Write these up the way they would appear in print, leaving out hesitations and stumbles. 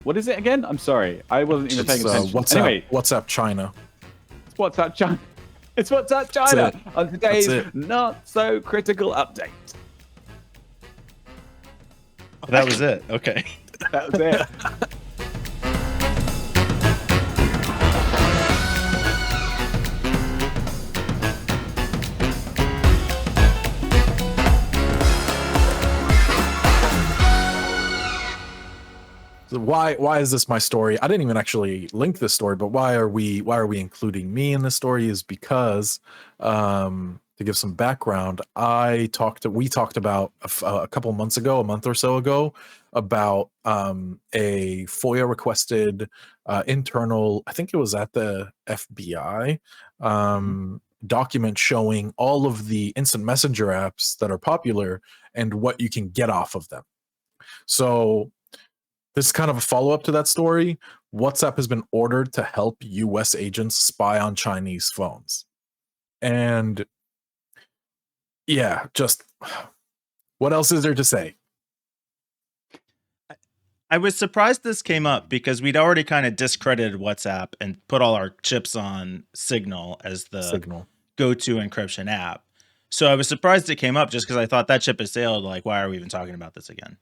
What is it again? I'm sorry. I wasn't even paying attention. WhatsApp China. It's WhatsApp China. It's WhatsApp China on today's Not So Critical update. Oh, that was it. Okay. That was it. So why is this my story? I didn't even actually link this story, but why are we including me in this story is because to give some background, we talked about a couple months ago, a month or so ago, about a FOIA requested internal, I think it was at the FBI, document showing all of the instant messenger apps that are popular and what you can get off of them. So this is kind of a follow-up to that story. WhatsApp has been ordered to help US agents spy on Chinese phones. And yeah, just what else is there to say? I was surprised this came up because we'd already kind of discredited WhatsApp and put all our chips on Signal as the go-to encryption app. So I was surprised it came up just because I thought that ship has sailed. Like, why are we even talking about this again?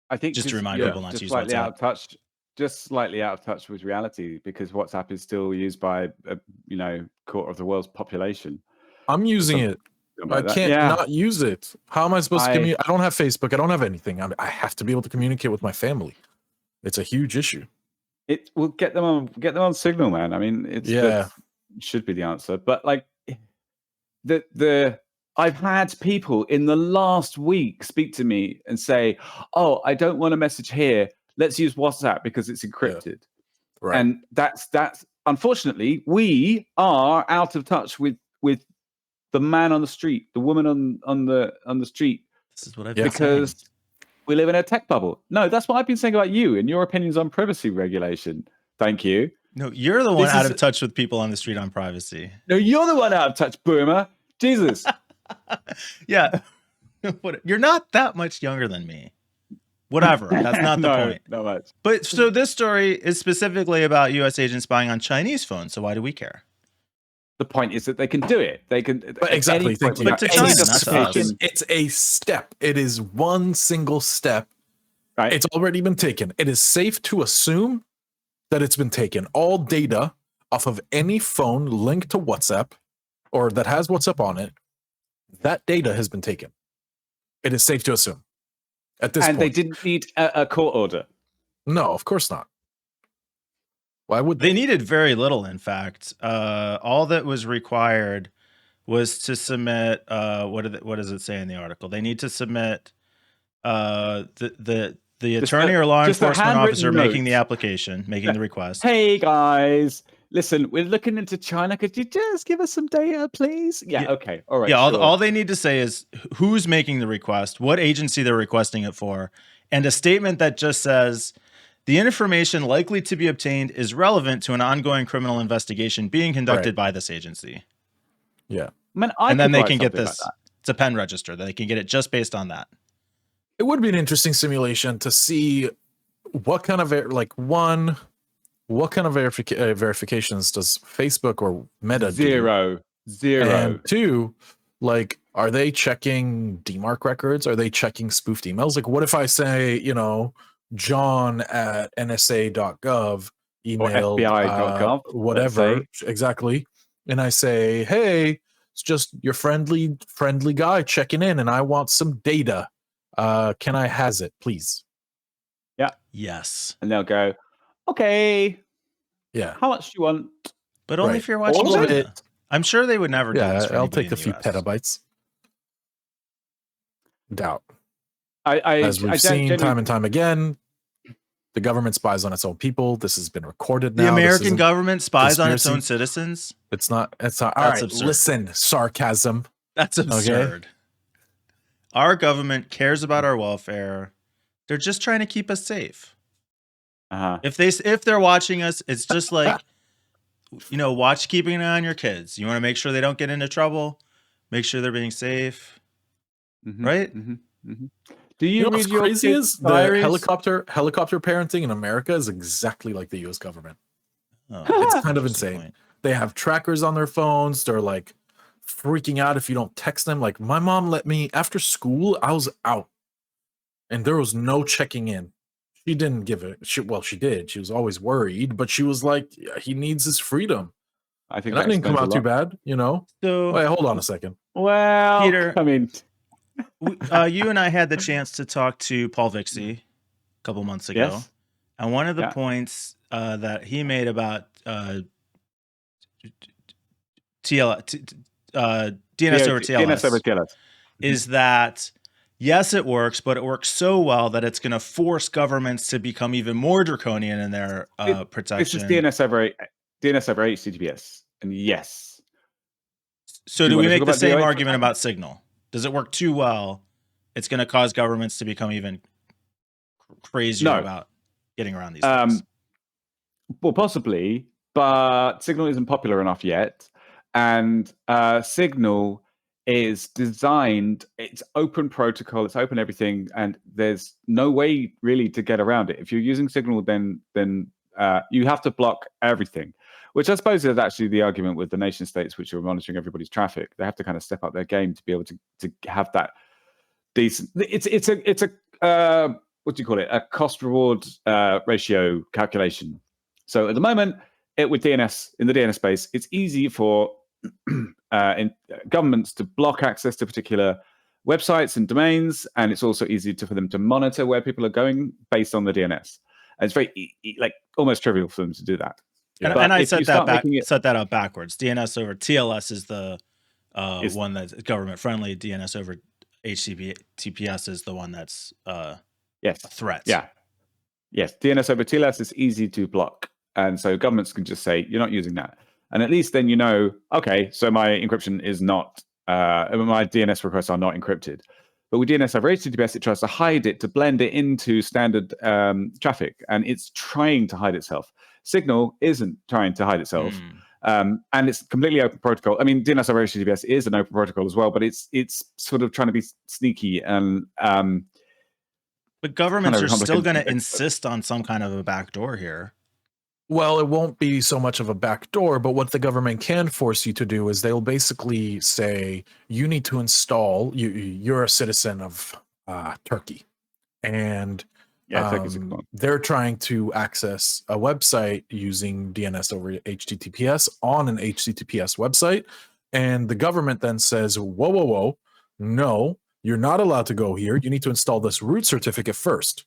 I think just to remind people not to use slightly WhatsApp. Out of touch, just slightly out of touch with reality because WhatsApp is still used by a quarter of the world's population. I'm using it. I can't not use it. How am I supposed to communicate? I don't have Facebook. I don't have anything. I have to be able to communicate with my family. It's a huge issue. It will get them on Signal, man. I mean, it should be the answer. But like I've had people in the last week speak to me and say, "Oh, I don't want a message here. Let's use WhatsApp because it's encrypted." Yeah. Right. And that's unfortunately we are out of touch with the man on the street, the woman on the street. This is what I've been because saying. We live in a tech bubble. No, that's what I've been saying about you and your opinions on privacy regulation. Thank you. No, you're the one out of touch with people on the street on privacy. No, you're the one out of touch, boomer. Jesus. Yeah. You're not that much younger than me. Whatever. That's not the point. Not much. But so this story is specifically about US agents spying on Chinese phones. So why do we care? The point is that they can do it. They can exactly. But to China, it's a step. It is one single step. Right. It's already been taken. It is safe to assume that it's been taken. All data off of any phone linked to WhatsApp or that has WhatsApp on it, that data has been taken. It is safe to assume at this point. And they didn't need a court order. No, of course not. Why would they needed very little? In fact, all that was required was to submit. What does it say in the article? They need to submit the attorney or law enforcement officer making the application, making the request. Hey guys, listen, we're looking into China. Could you just give us some data, please? Yeah. Okay. All right. Yeah. All they need to say is who's making the request, what agency they're requesting it for, and a statement that just says, the information likely to be obtained is relevant to an ongoing criminal investigation being conducted by this agency. Yeah. And then they can get this. It's a pen register. They can get it just based on that. It would be an interesting simulation to see what kind of verifications does Facebook or Meta do? Zero. And two, like, are they checking DMARC records? Are they checking spoofed emails? Like, what if I say, John at nsa.gov, email or FBI.gov, whatever, exactly, and I say, hey, it's just your friendly guy checking in, and I want some data. Can I has it, please? Yeah. Yes. And they'll go, okay. Yeah. How much do you want? But only if you're watching it. I'm sure they would never do this for I'll take a few petabytes. Doubt. As we've seen time and time again, the government spies on its own people. This has been recorded now. The American government spies on its own citizens? It's not. All right, absurd. Listen, sarcasm. That's absurd. Okay? Our government cares about our welfare. They're just trying to keep us safe. If they're watching us, it's just like, keeping an eye on your kids. You want to make sure they don't get into trouble. Make sure they're being safe. Mm-hmm, right? Mm-hmm, mm-hmm. Do you read what's your crazy kids' is the diaries? helicopter parenting in America is exactly like the U.S. government. It's kind of insane. They have trackers on their phones. They're like freaking out if you don't text them. Like my mom let me after school. I was out, and there was no checking in. She didn't give it. She did. She was always worried, but she was like, yeah, he needs his freedom. I think that didn't come out too bad, you know. So wait, hold on a second. Well, Peter, I mean, you and I had the chance to talk to Paul Vixie a couple months ago, yes. and one of the points that he made about DNS over TLS is that yes, it works, but it works so well that it's going to force governments to become even more draconian in their protection. This is DNS over HTTPS, and yes. So do we make the same argument about Signal? Does it work too well? It's going to cause governments to become even crazier about getting around these things. Well, possibly, but Signal isn't popular enough yet, and Signal is designed. It's open protocol. It's open everything, and there's no way really to get around it. If you're using Signal, then you have to block everything. Which I suppose is actually the argument with the nation states, which are monitoring everybody's traffic. They have to kind of step up their game to be able to have that decent. It's a what do you call it? A cost reward ratio calculation. So at the moment, with DNS in the DNS space, it's easy for governments to block access to particular websites and domains, and it's also easy for them to monitor where people are going based on the DNS. And it's very almost trivial for them to do that. Yeah. And I set that up backwards. DNS over TLS is the one that's government friendly. DNS over HTTPS is the one that's a threat. Yeah. Yes. DNS over TLS is easy to block. And so governments can just say, you're not using that. And at least then you know, okay, so my encryption is not, my DNS requests are not encrypted. But with DNS over HTTPS, it tries to hide it, to blend it into standard traffic. And it's trying to hide itself. Signal isn't trying to hide itself. And it's completely open protocol. I mean, DNS over HTTPS is an open protocol as well, but it's sort of trying to be sneaky. And but governments are still going to insist on some kind of a backdoor here. Well, it won't be so much of a backdoor, but what the government can force you to do is they'll basically say, you need to install, you're a citizen of Turkey. And they're trying to access a website using DNS over HTTPS on an HTTPS website. And the government then says, whoa, no, you're not allowed to go here. You need to install this root certificate first.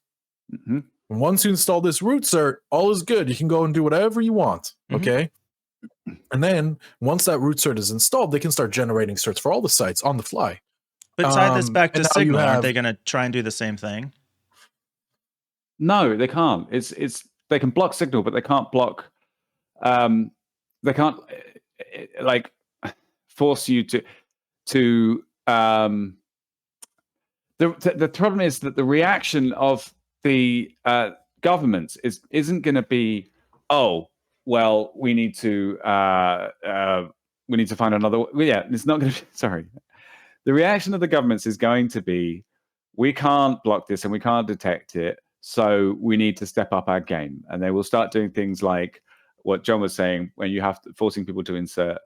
Mm-hmm. And once you install this root cert, all is good. You can go and do whatever you want. Okay. And then once that root cert is installed, they can start generating certs for all the sites on the fly. But tie this back to Signal. Aren't they going to try and do the same thing? No, they can't. They can block Signal, but they can't block. They can't force you to. The problem is that the reaction of the governments isn't going to be, oh, well, we need to find another. Yeah, it's not going to be. Sorry, the reaction of the governments is going to be, we can't block this and we can't detect it, so we need to step up our game. And they will start doing things like what Jon was saying, when you have forcing people to insert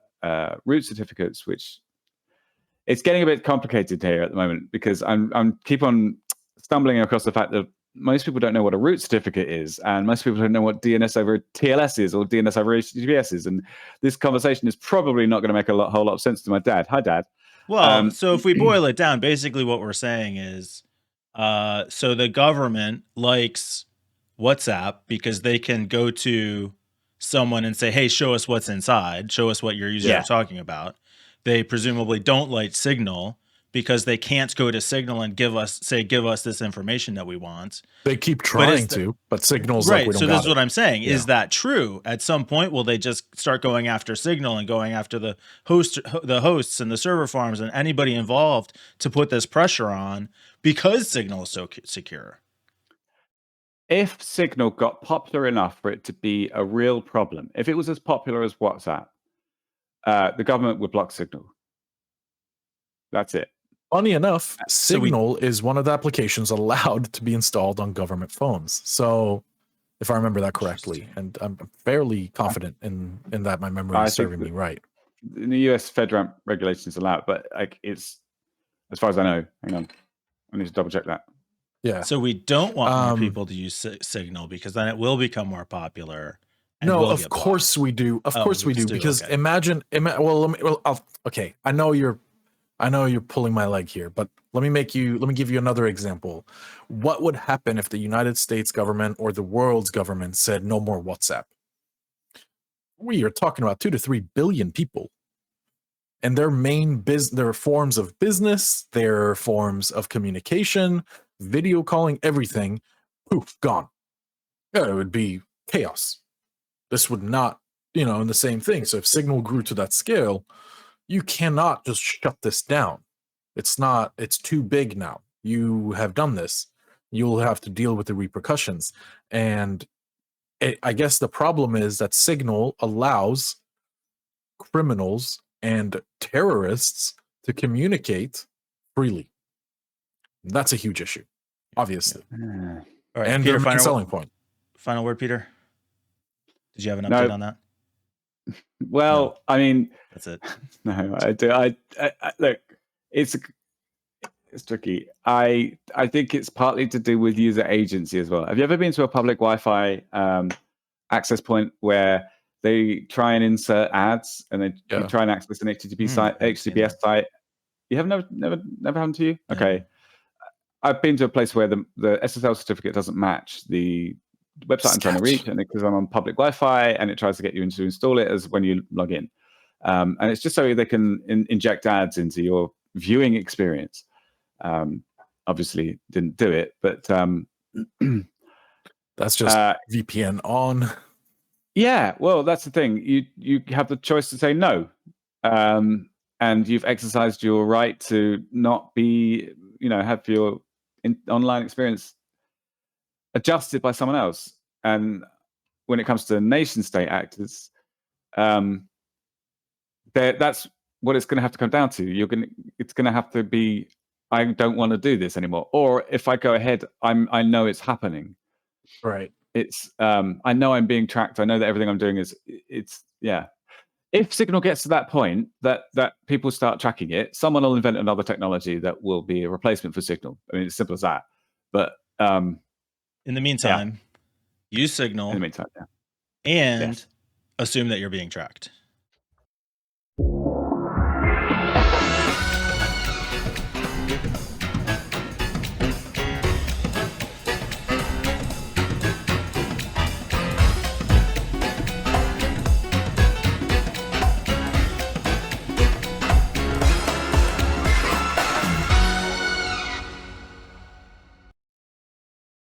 root certificates, which it's getting a bit complicated here at the moment, because I'm keep on stumbling across the fact that most people don't know what a root certificate is, and most people don't know what DNS over TLS is or DNS over HTTPS is. And this conversation is probably not going to make a whole lot of sense to my dad. Hi, Dad. Well, so if we boil it down, basically what we're saying is, so the government likes WhatsApp because they can go to someone and say, hey, show us what's inside. Show us what your users are talking about. They presumably don't like Signal because they can't go to Signal and give us this information that we want. They keep trying but Signal's right. Like, we don't so this is it. what I'm saying. Yeah. Is that true? At some point, will they just start going after Signal and going after the hosts and the server farms and anybody involved to put this pressure on because Signal is so secure? If Signal got popular enough for it to be a real problem, if it was as popular as WhatsApp, the government would block Signal. That's it. Funny enough, Signal is one of the applications allowed to be installed on government phones. So, if I remember that correctly, and I'm fairly confident in that my memory is serving me right. In the US, FedRAMP regulations allow it, but like it's, as far as I know, hang on, I need to double check that. Yeah. So we don't want more people to use Signal because then it will become more popular. No, of course we do. Of course we do. Because imagine. Okay. I know you're pulling my leg here, but let me give you another example. What would happen if the United States government or the world's government said no more WhatsApp? We are talking about 2 to 3 billion people, and their their forms of business, their forms of communication, video calling, everything, poof, gone. Yeah, it would be chaos. This would not, in the same thing. So if Signal grew to that scale, you cannot just shut this down. It's too big now. You have done this. You'll have to deal with the repercussions. And I guess the problem is that Signal allows criminals and terrorists to communicate freely. That's a huge issue, obviously. All right, and Peter, their selling point. Final word, Peter. Did you have an update on that? Well, no. I mean, that's it. No, I do. I look, it's tricky. I think it's partly to do with user agency as well. Have you ever been to a public Wi-Fi access point where they try and insert ads and they try and access an HTTPS site? You have never happened to you? Yeah. Okay. I've been to a place where the SSL certificate doesn't match the website I'm trying to reach, and because I'm on public Wi-Fi, and it tries to get you to install it as when you log in, and it's just so they can inject ads into your viewing experience. Obviously, didn't do it, but that's just VPN on. Yeah, well, that's the thing. You have the choice to say no, and you've exercised your right to not be, have your online experience adjusted by someone else. And when it comes to nation state actors, that's what it's going to have to come down to. It's going to have to be, I don't want to do this anymore. Or if I go ahead, I know it's happening. Right. It's I know I'm being tracked. I know that everything I'm doing it's. If Signal gets to that point that people start tracking it, someone will invent another technology that will be a replacement for Signal. I mean, it's simple as that. But in the meantime, use Signal. In the meantime, and assume that you're being tracked.